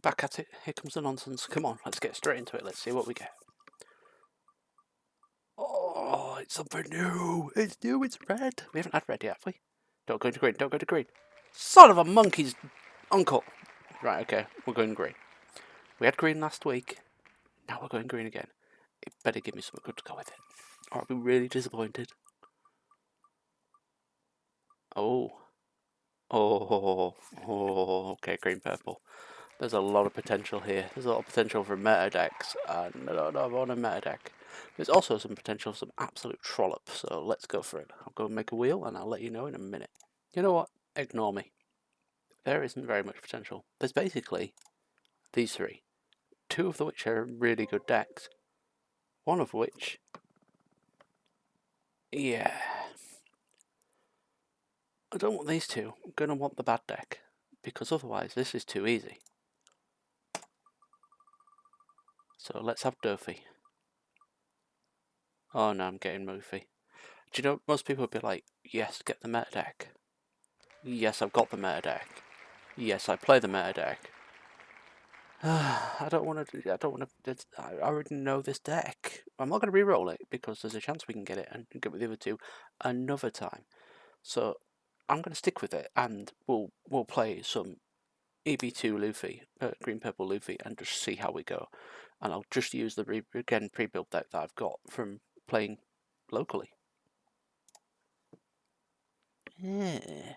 back at it. Here comes the nonsense. Come on, let's get straight into it. Let's see what we get. Oh, it's something new. It's new, it's red. We haven't had red yet, have we? Don't go into green, don't go to green. Son of a monkey's uncle. Right, okay, we're going green. We had green last week. Now we're going green again. It better give me something good to go with it, or I'll be really disappointed. Oh. Okay, green purple. There's a lot of potential here. There's a lot of potential for meta decks, and I don't know about a meta deck. There's also some potential for some absolute trollop, so let's go for it. I'll go and make a wheel, and I'll let you know in a minute. You know what? Ignore me. There isn't very much potential. There's basically these three. Two of which are really good decks. One of which... yeah. I don't want these two. I'm going to want the bad deck, because otherwise this is too easy. So let's have Luffy. Oh no, I'm getting Luffy. Do you know, most people would be like, yes, get the meta deck. Yes, I've got the meta deck. Yes, I play the meta deck. I don't want to, I already know this deck. I'm not going to re-roll it, because there's a chance we can get it and get with the other two another time. So, I'm going to stick with it, and we'll play some EB02 Green Purple Luffy, and just see how we go. And I'll just use the pre-built deck that I've got from playing locally. Yeah.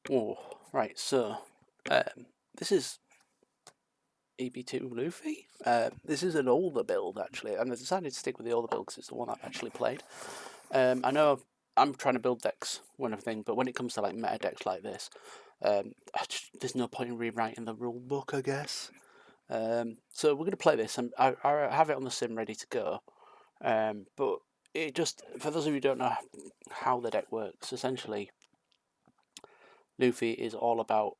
Oh, right, so this is EB2 Luffy. This is an older build, actually, and I decided to stick with the older build because it's the one I've actually played. I know I'm trying to build decks, one thing, but when it comes to like meta decks like this, there's no point in rewriting the rule book, I guess. So we're going to play this, and I have it on the sim ready to go. But it just, for those of you who don't know how the deck works, essentially, Luffy is all about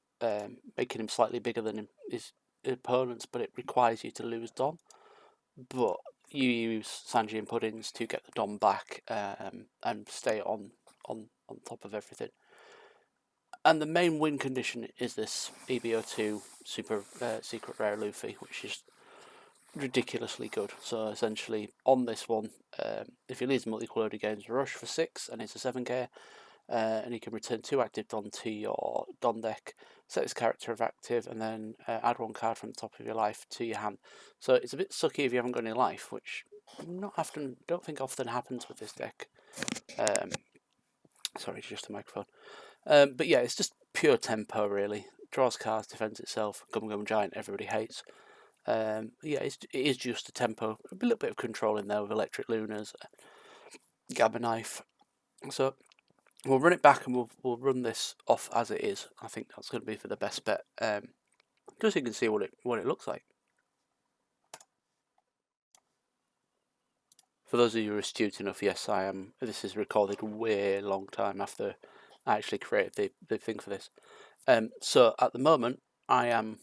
making him slightly bigger than his opponents, but it requires you to lose Dom. But you use Sanji and Puddings to get the Dom back and stay on top of everything. And the main win condition is this EB02 super secret rare Luffy, which is ridiculously good. So essentially, on this one, if you leave multi-quality games, rush for 6, and it's a 7k. And you can return 2 active Don to your Don deck, set this character as active, and then add 1 card from the top of your life to your hand. So it's a bit sucky if you haven't got any life, which don't think often happens with this deck. Sorry, just the microphone. But yeah, it's just pure tempo, really. Draws cards, defends itself. Gum Giant, everybody hates. Yeah, it is just a tempo. A little bit of control in there with Electric Lunas, Gabba Knife. So we'll run it back, and we'll run this off as it is. I think that's going to be for the best bet. Just so you can see what it looks like. For those of you who are astute enough, yes, I am. This is recorded way long time after I actually created the thing for this. So at the moment, I am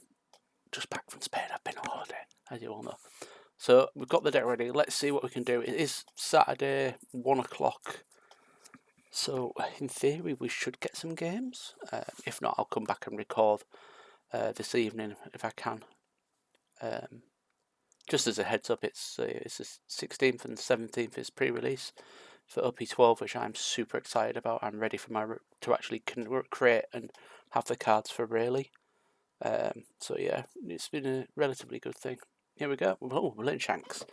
just back from Spain. I've been on holiday, as you all know. So we've got the deck ready. Let's see what we can do. It is Saturday, 1 o'clock. So in theory, we should get some games. If not, I'll come back and record this evening if I can. Just as a heads up, it's the 16th and 17th is pre-release for OP12, which I'm super excited about. I'm ready for to actually create and have the cards for really. So yeah, it's been a relatively good thing. Here we go. Oh, we're in Shanks,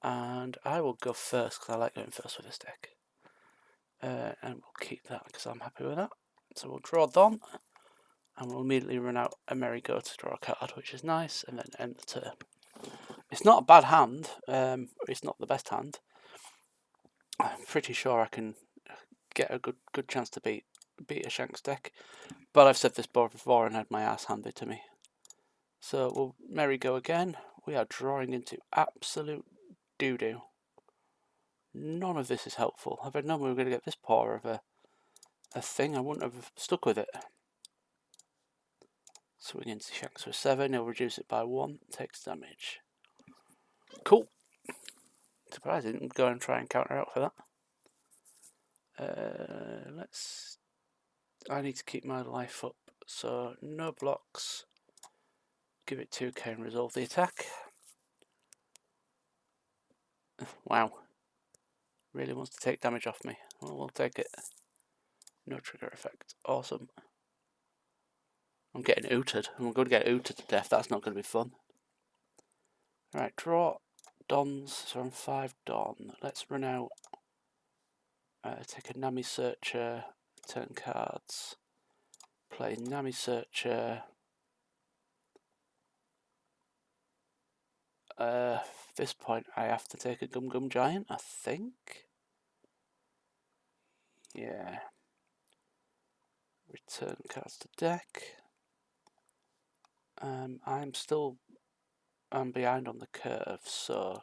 and I will go first because I like going first with this deck. And we'll keep that because I'm happy with that. So we'll draw Don, and we'll immediately run out a Merry-Go to draw a card, which is nice, and then end the turn. It's not a bad hand. It's not the best hand. I'm pretty sure I can get a good chance to beat a Shanks deck, but I've said this before and had my ass handed to me. So we'll Merry-Go again. We are drawing into absolute doo-doo. None of this is helpful. If I'd known we were going to get this poor of a thing, I wouldn't have stuck with it. Swing into Shanks for 7, he'll reduce it by 1, takes damage. Cool. Surprised I didn't go and try and counter out for that. I need to keep my life up, so no blocks. Give it 2k and resolve the attack. Wow. Really wants to take damage off me. Well, we'll take it. No trigger effect. Awesome. I'm getting ooted. I'm going to get ooted to death. That's not going to be fun. Right, draw Dons. So I'm 5 Don. Let's run out. Take a Nami Searcher. Turn cards. Play Nami Searcher. At this point, I have to take a Gum Gum Giant, I think. Yeah. Return cards to deck. I'm behind on the curve, so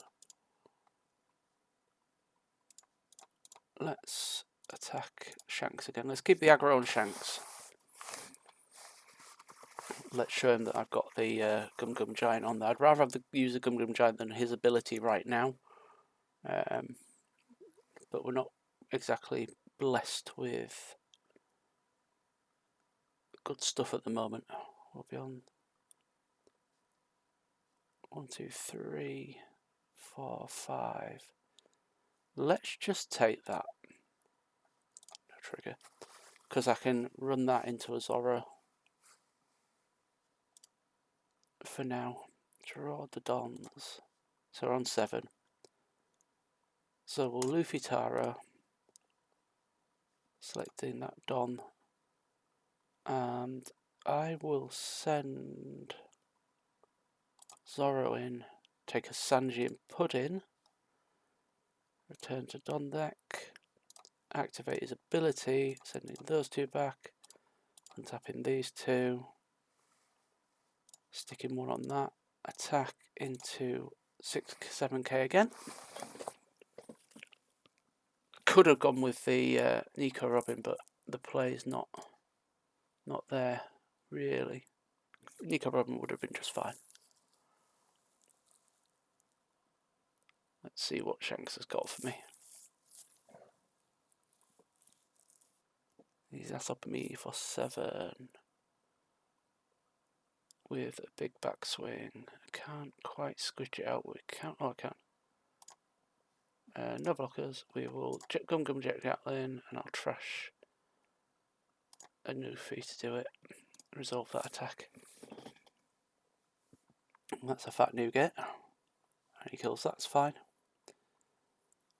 let's attack Shanks again. Let's keep the aggro on Shanks. Let's show him that I've got the Gum Gum Giant on there. I'd rather use the Gum Gum Giant than his ability right now. But we're not exactly blessed with good stuff at the moment. We'll be on 1, 2, 3, 4, 5. Let's just take that. No trigger. Because I can run that into a Zoro. For now. Draw the Dons. So we're on 7. So we'll Luffy-Tarou. Selecting that Don. And I will send Zoro in. Take a Sanji and put in. Return to Don deck. Activate his ability. Sending those 2 back. Untapping these 2. Sticking 1 on that. Attack into 7k again. Could have gone with the Nico Robin, but the play is not there really. Nico Robin would have been just fine. Let's see what Shanks has got for me. He's asked up me for 7 with a big backswing. I can't quite squish it out. We can't. Oh, I can. No blockers. We will Gum Gum Jet Gatling, and I'll trash a Luffy to do it. Resolve that attack. And that's a fat nougat. And he kills. That's fine.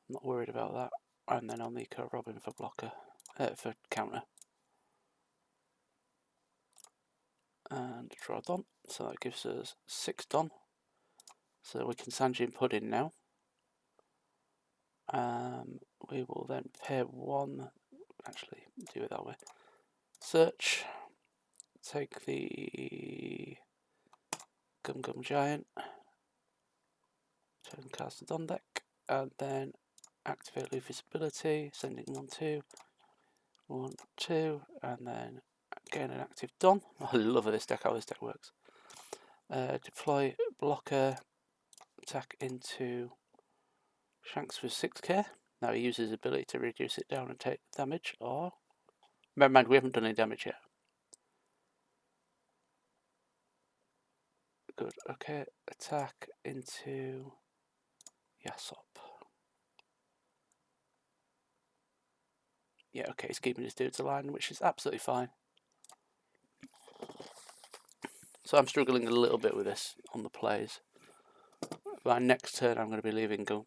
I'm not worried about that. And then I'll Nico Robin for blocker, for counter. And draw Don. So that gives us 6 Don. So we can Sanji and put in now. We will then pair 1. Actually, do it that way. Search. Take the Gum Gum Giant. Turn cast to Don deck. And then activate Luffy's ability. Sending 1, 2. 1, 2. And then gain an active Don. I love this deck, how this deck works. Deploy blocker. Attack into Shanks for 6k. Now he uses his ability to reduce it down and take damage, or... Never mind, we haven't done any damage yet. Good, okay. Attack into Yasop. Yeah, okay, he's keeping his dudes aligned, which is absolutely fine. So I'm struggling a little bit with this on the plays. By next turn, I'm going to be leaving Gum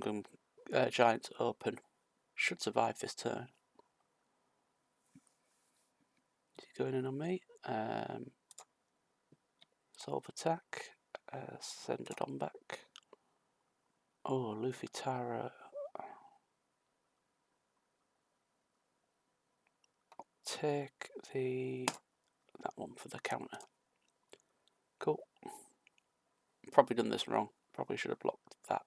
Gum Giants open. Should survive this turn. Is he going in on me? Solve attack. Send it on back. Oh, Luffy-Tarou. Take that one for the counter. Cool. Probably done this wrong. Probably should have blocked that.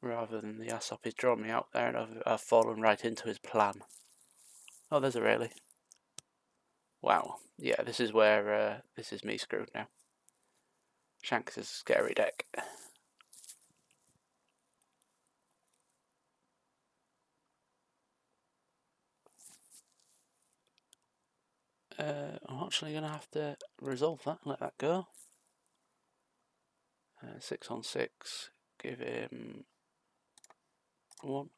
Rather than the Yasop, he's drawn me out there and I've fallen right into his plan. Oh, there's a Rayleigh. Wow. Yeah, this is where this is me screwed now. Shanks is a scary deck. I'm actually going to have to resolve that and let that go. 6 on 6, give him 1.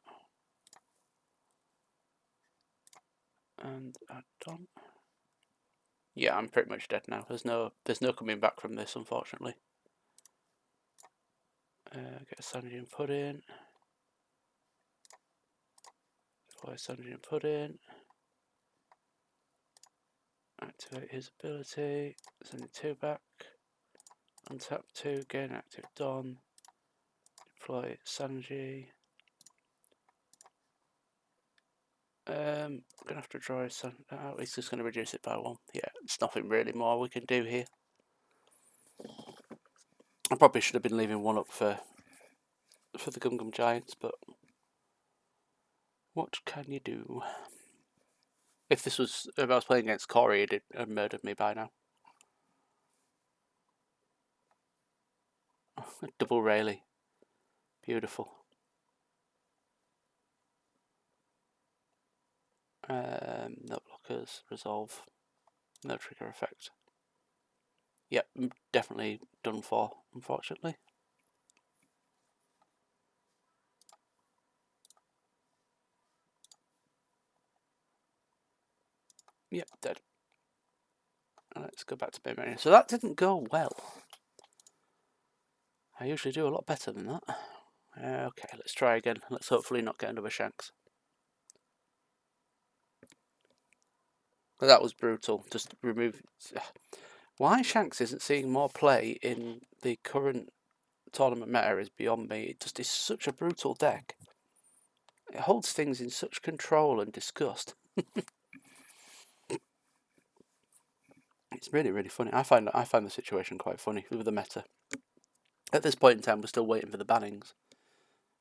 And add on. Yeah, I'm pretty much dead now. There's no coming back from this, unfortunately. Get Sanji and put in. Deploy Sanji and put in. Activate his ability. Send it 2 back. Untap 2, gain active Don. Deploy Sanji. I'm gonna have to draw his Sanji out. He's just gonna reduce it by 1. Yeah, it's nothing really more we can do here. I probably should have been leaving 1 up for the Gum Giants, but what can you do? If I was playing against Corey, he'd have murdered me by now. Double Rayleigh. Beautiful. No blockers, resolve. No trigger effect. Yep, definitely done for, unfortunately. Yep, dead. Let's go back to main menu. So that didn't go well. I usually do a lot better than that. Okay, let's try again. Let's hopefully not get another Shanks. That was brutal. Just remove. Why Shanks isn't seeing more play in the current tournament meta is beyond me. It just is such a brutal deck. It holds things in such control and disgust. It's really, really funny. I find the situation quite funny with the meta. At this point in time, we're still waiting for the bannings.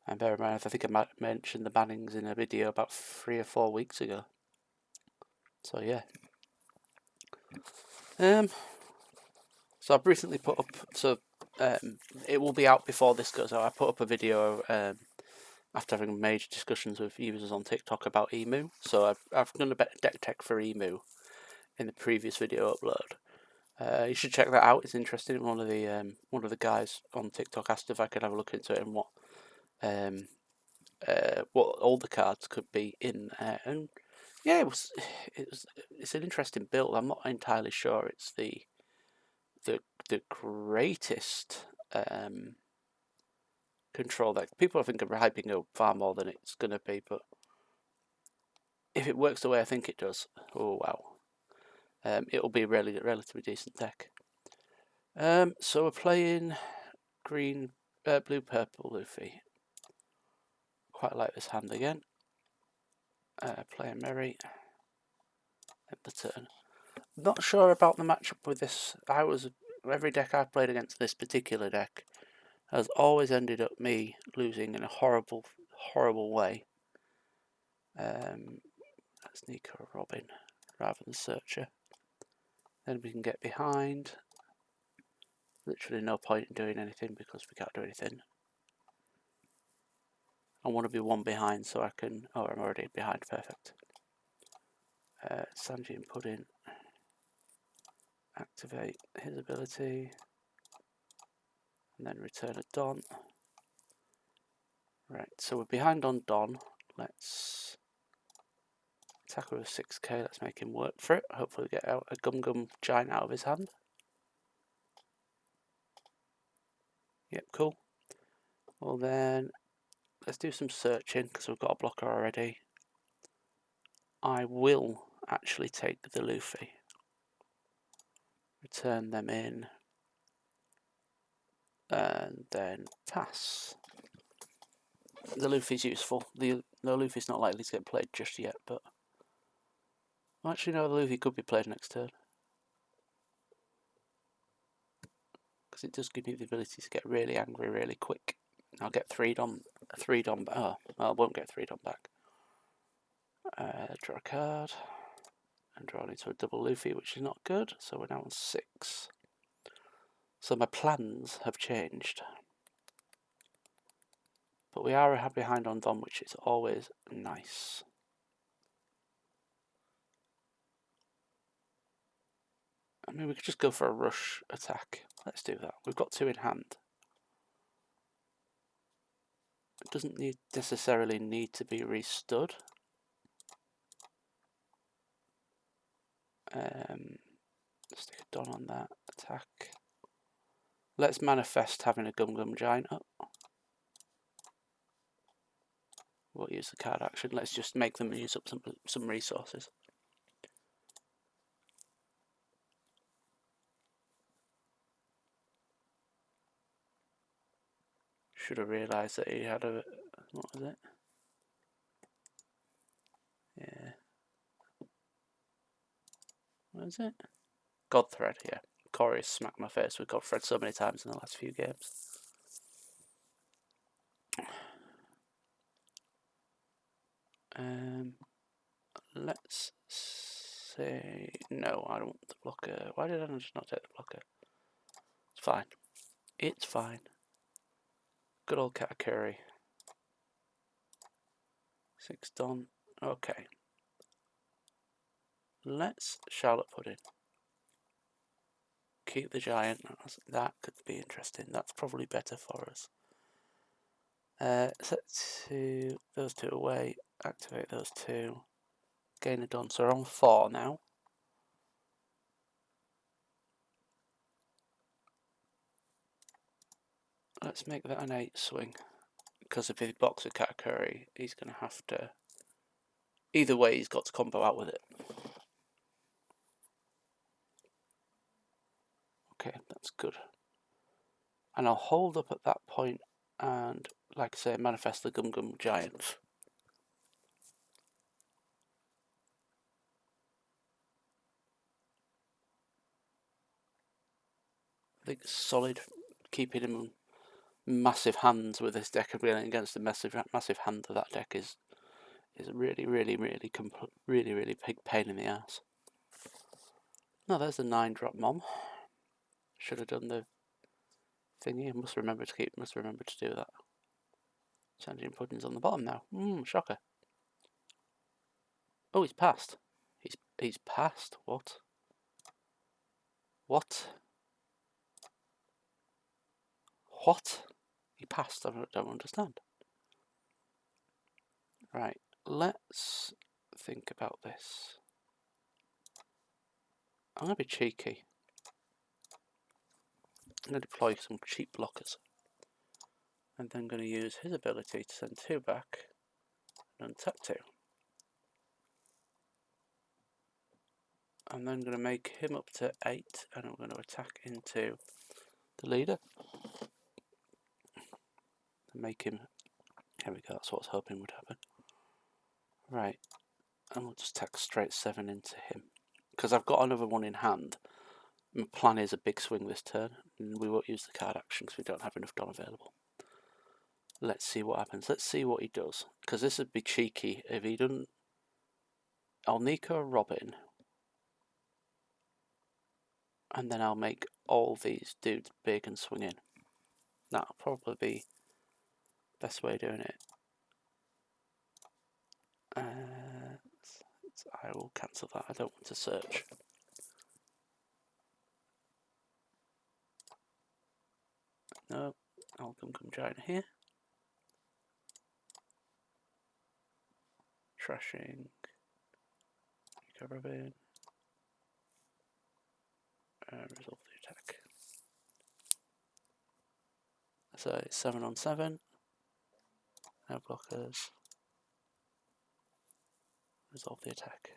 And bear in mind, I think I mentioned the bannings in a video about 3 or 4 weeks ago. So yeah. So I've recently put up. So it will be out before this goes out. I put up a video after having major discussions with users on TikTok about Emu. So I've done a bit of deck tech for Emu in the previous video upload. You should check that out. It's interesting. One of the guys on TikTok asked if I could have a look into it and what all the cards could be in there. And yeah, it's an interesting build. I'm not entirely sure it's the greatest control that people I think are hyping up far more than it's gonna be, but if it works the way I think it does, oh wow. It'll be a relatively decent deck. So we're playing Blue Purple Luffy. Quite like this hand again. Playing Merry at the turn. Not sure about the matchup with this. Every deck I've played against this particular deck has always ended up me losing in a horrible, horrible way. That's Nico Robin rather than Searcher. Then we can get behind. Literally no point in doing anything because we can't do anything. I want to be 1 behind so I can. Oh, I'm already behind. Perfect. Sanji and Pudding. Activate his ability. And then return a Don. Right, so we're behind on Don. Let's attack with 6k. Let's make him work for it. Hopefully get out a Gum Giant out of his hand. Yep, cool. Well then, let's do some searching because we've got a blocker already. I will actually take the Luffy. Return them in. And then pass. The Luffy's useful. The Luffy's not likely to get played just yet, but actually no, the Luffy could be played next turn. Because it does give me the ability to get really angry really quick. I'll get 3 Dom back. Oh, well, I won't get 3 Dom back. Draw a card. And draw into a double Luffy, which is not good. So we're now on 6. So my plans have changed. But we are behind on Dom, which is always nice. I mean, we could just go for a rush attack. Let's do that. We've got 2 in hand. It doesn't necessarily need to be restood. Stick a Don on that attack. Let's manifest having a Gum Gum Giant up. We'll use the card action. Let's just make them use up some resources. Should have realised that he had a... what was it? Yeah. What is it? God Thread, yeah. Corey smacked my face with God Thread so many times in the last few games. Let's say... no, I don't want the blocker. Why did I just not take the blocker? It's fine. It's fine. Good old Katakuri. 6 done. Okay. Let's Charlotte Pudding. Keep the giant. That could be interesting. That's probably better for us. Set those 2 away. Activate those 2. Gain a Don. So we're on 4 now. Let's make that an 8 swing. Because if he blocks a Katakuri, he's going to have to... either way, he's got to combo out with it. Okay, that's good. And I'll hold up at that point and, like I say, manifest the Gum Gum Giant. I think solid, keeping him massive hands with this deck and really against the massive hand of that deck is a really big pain in the ass. No, there's the 9-drop Mom. Should have done the thingy. Must remember to do that. Sanji and Pudding's on the bottom now. Shocker. Oh, he's passed. He's passed. What? What? What? He passed. I don't understand. Right. Let's think about this. I'm going to be cheeky. I'm going to deploy some cheap blockers. And then going to use his ability to send 2 back and untap 2. And then going to make him up to 8 and I'm going to attack into the leader. And make him... here we go, that's what I was hoping would happen. Right. And we'll just attack straight 7 into him. Because I've got another 1 in hand. My plan is a big swing this turn. And we won't use the card action because we don't have enough Don available. Let's see what happens. Let's see what he does. Because this would be cheeky if he doesn't... I'll Nico Robin. And then I'll make all these dudes big and swing in. That'll probably be the best way of doing it. I will cancel that. I don't want to search. No, I'll come giant here. Trashing. Nico Robin. Resolve the attack. So it's 7 on 7. No blockers. Resolve the attack.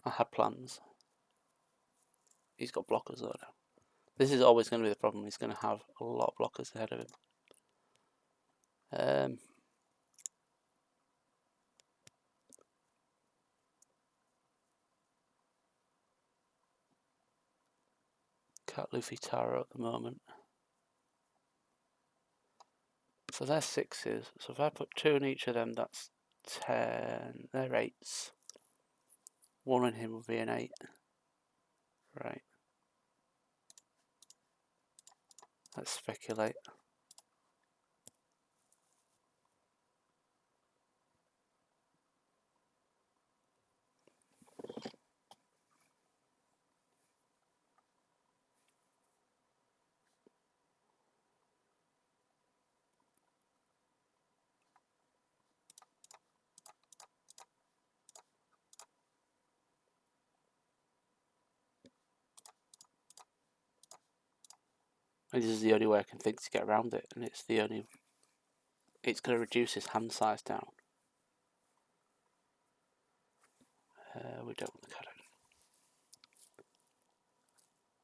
I had plans. He's got blockers though now. This is always going to be the problem. He's going to have a lot of blockers ahead of him. Cat Luffy-Tarou at the moment. So they're 6s. So if I put 2 in each of them, that's 10. They're 8s. 1 in him will be an 8. Right. Let's speculate. This is the only way I can think to get around it, and it's the only. It's going to reduce his hand size down. We don't want the card.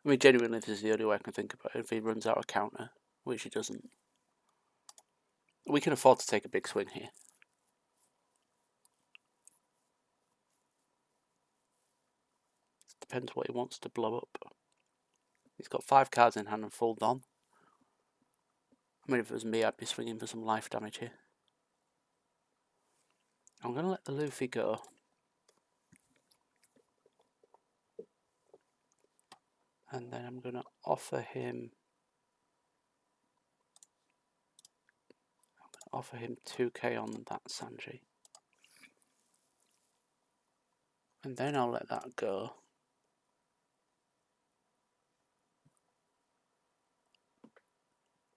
I mean, genuinely, this is the only way I can think about it. If he runs out of counter, which he doesn't, we can afford to take a big swing here. Depends what he wants to blow up. He's got 5 cards in hand and full Don. I mean, if it was me, I'd be swinging for some life damage here. I'm going to let the Luffy go. And then I'm going to offer him 2k on that Sanji. And then I'll let that go.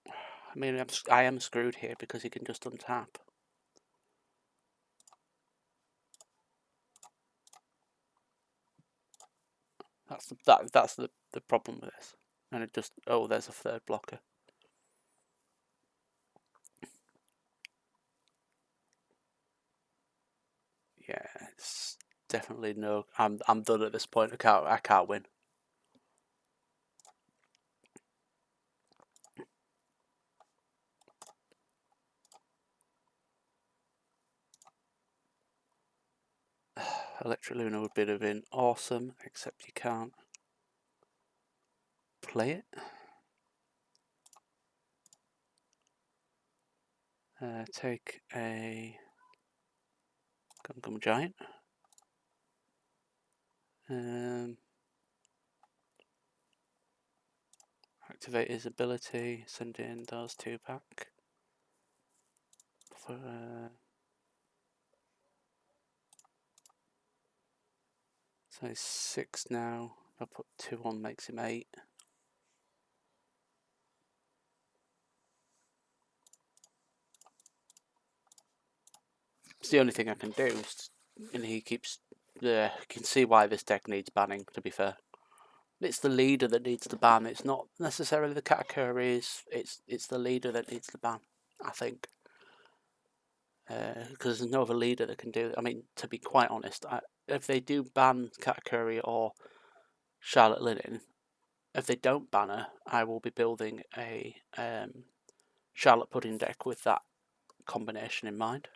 I mean, I am screwed here because he can just untap. That's the problem with this. And it just, oh, there's a third blocker. Yeah, it's definitely no. I'm done at this point. I can't win. Electric Luna would have been awesome, except you can't play it. Take a Gum Giant. Activate his ability, send in those 2 back. For, so he's 6 now. I'll put 2 on, makes him 8. It's the only thing I can do, and he keeps. You can see why this deck needs banning, to be fair. It's the leader that needs the ban. It's not necessarily the Katakuris. It's the leader that needs the ban, I think. Because there's no other leader that can do it. I mean, to be quite honest, if they do ban Katakuri or Charlotte Linen, if they don't ban her, I will be building a Charlotte Pudding deck with that combination in mind.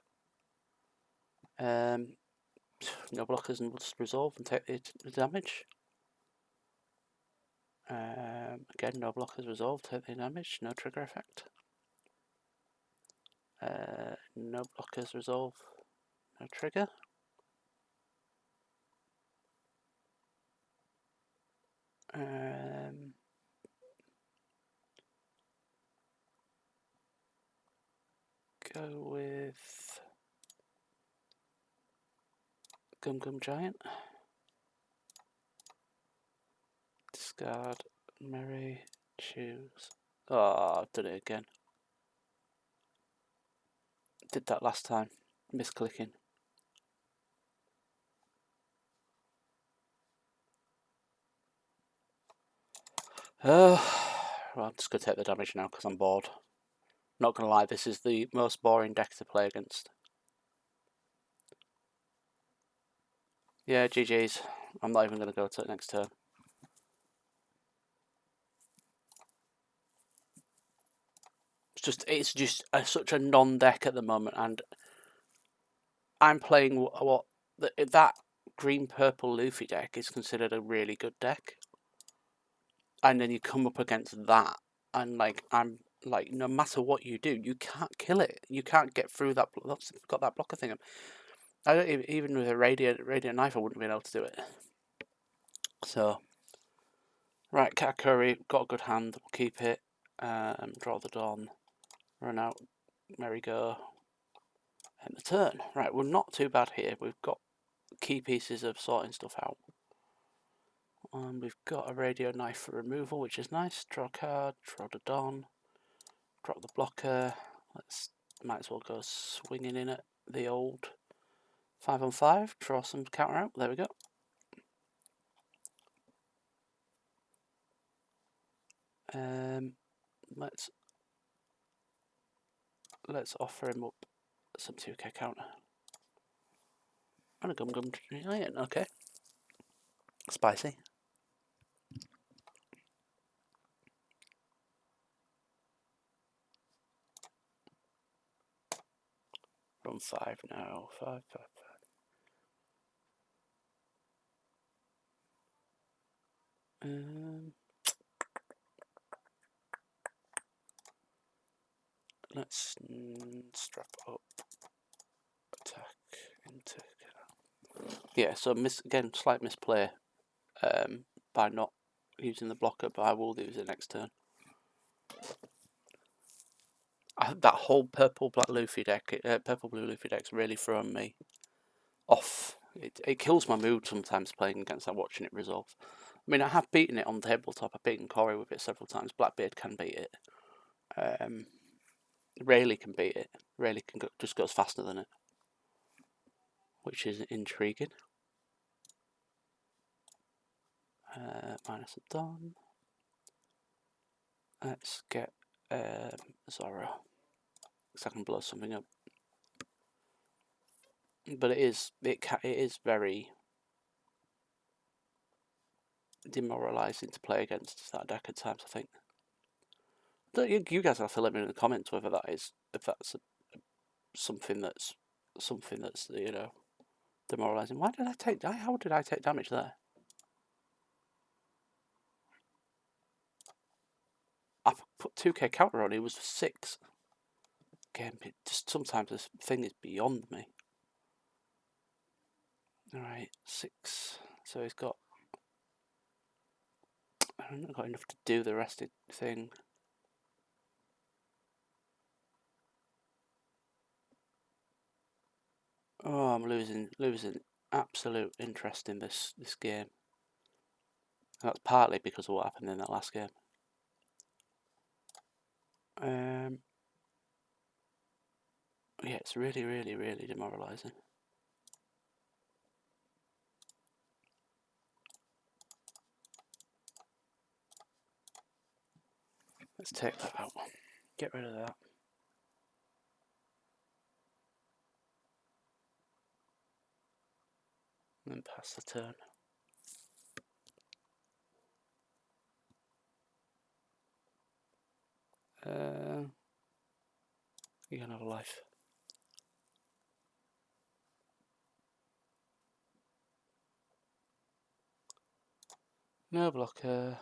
No blockers, and we'll just resolve and take the damage. Again, no blockers, resolve, take the damage, no trigger effect. No blockers, resolve, no trigger. Go with Gum Giant. Discard, Mary, choose. Oh, I've done it again. Did that last time. Misclicking. Well, I'm just going to take the damage now because I'm bored. Not going to lie, this is the most boring deck to play against. Yeah, GG's. I'm not even going to go to it next turn. It's just such a non-deck at the moment, and I'm playing that Green Purple Luffy deck is considered a really good deck. And then you come up against that, and I'm like, no matter what you do, you can't kill it. You can't get through that. That's got that blocker thing. I don't even with a radiant knife, I wouldn't have been able to do it. So, right, Katakuri got a good hand. We'll keep it. Draw the Dawn. Run out. Merry go. End the turn. Right, we're not too bad here. We've got key pieces of sorting stuff out. We've got a radio knife for removal, which is nice. Draw a card. Draw the Dawn. Drop the blocker. Might as well go swinging in at the old 5-on-5. Draw some counter out. There we go. let's offer him up some 2k counter. And a Gum Gum Giant, okay. Spicy. Run 5 now. 5, 5, 5. Let's strap up. Attack into. Yeah, so again, slight misplay by not using the blocker, but I will use it next turn. That whole purple black Luffy deck, purple blue Luffy deck's really thrown me off. It kills my mood sometimes playing against that, watching it resolve. I mean, I have beaten it on tabletop. I've beaten Corey with it several times. Blackbeard can beat it. Rayleigh can beat it. Rayleigh just goes faster than it, which is intriguing. Minus a Don. Let's get Zoro, because I can blow something up. But it is very demoralising to play against that deck at times, I think. You guys have to let me know in the comments whether that's something that's you know, demoralising. How did I take damage there? I put 2k counter on. It was 6. Again, just sometimes this thing is beyond me. Alright, 6. So he's got. I haven't got enough to do the rest of the thing. Oh, I'm losing absolute interest in this game. And that's partly because of what happened in that last game. Yeah, it's really, really, really demoralising. Let's take that out. Get rid of that. And then pass the turn. You can have a life. No blocker.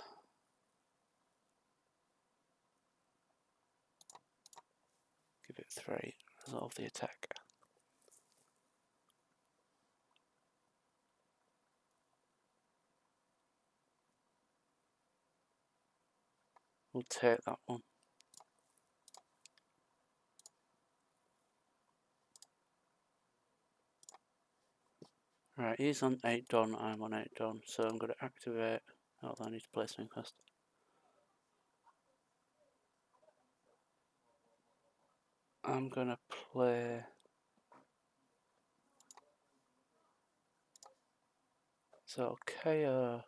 Give it 3. Resolve the attack. We'll take that one. Right, he's on 8 Don, I'm on 8 Don, so I'm going to activate. Oh, I need to play something first. I'm going to play. So, KO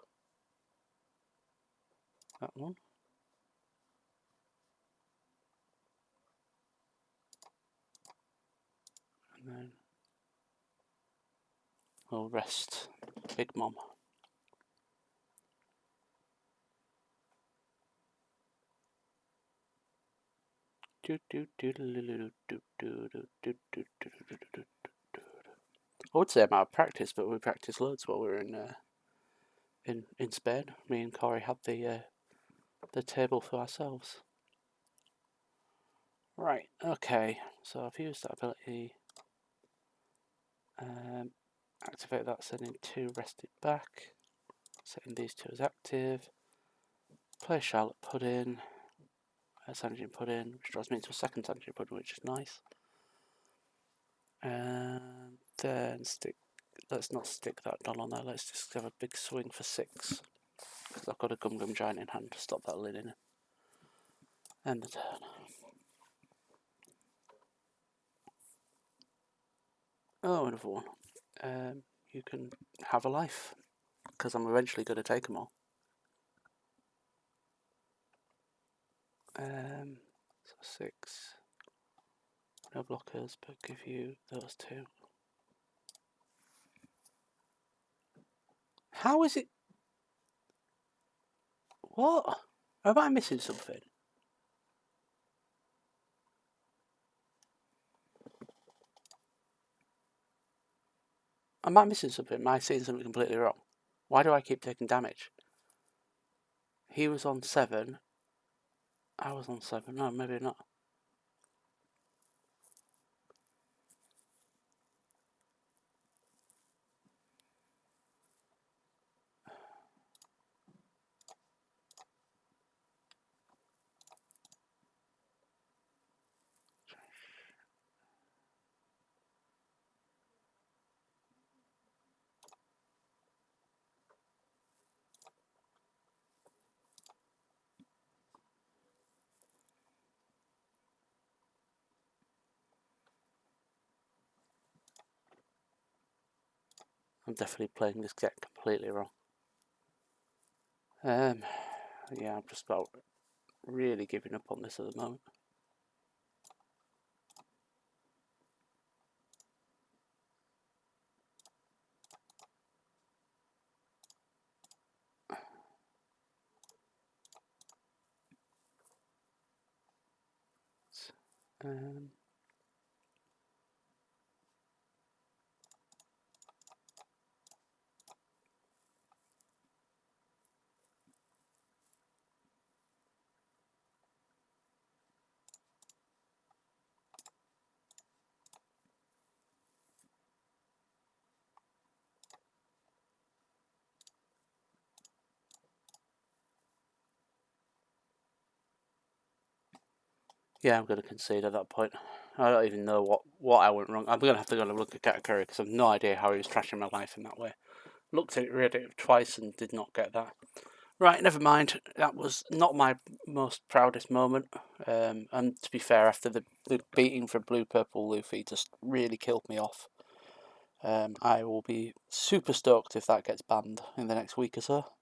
that one. And then we'll rest Big Mom. I would say I'm out of practice, but we practiced loads while we were in Spain. Me and Corey had the table for ourselves. Right, okay, so I've used that ability. Activate that, sending 2 rested back. Setting these 2 as active. Play Charlotte Pudding. Sanji Pudding, which draws me into a second Sanji Pudding, which is nice. And then let's not stick that Don on there, let's just have a big swing for 6. Because I've got a Gum Gum Giant in hand to stop that lid in. End the turn. Oh, another one. You can have a life, because I'm eventually going to take them all. So 6. No blockers, but give you those 2. How is it? What? Am I missing something? Am I missing something? Am I seeing something completely wrong? Why do I keep taking damage? He was on 7. I was on 7. No, maybe not. I'm definitely playing this deck completely wrong. Yeah, I'm just about really giving up on this at the moment. Yeah, I'm going to concede at that point. I don't even know what I went wrong. I'm going to have to go and look at Katakuri because I've no idea how he was trashing my life in that way. Looked at it, read it twice and did not get that. Right, never mind. That was not my most proudest moment. And to be fair, after the beating for Blue Purple Luffy just really killed me off. I will be super stoked if that gets banned in the next week or so.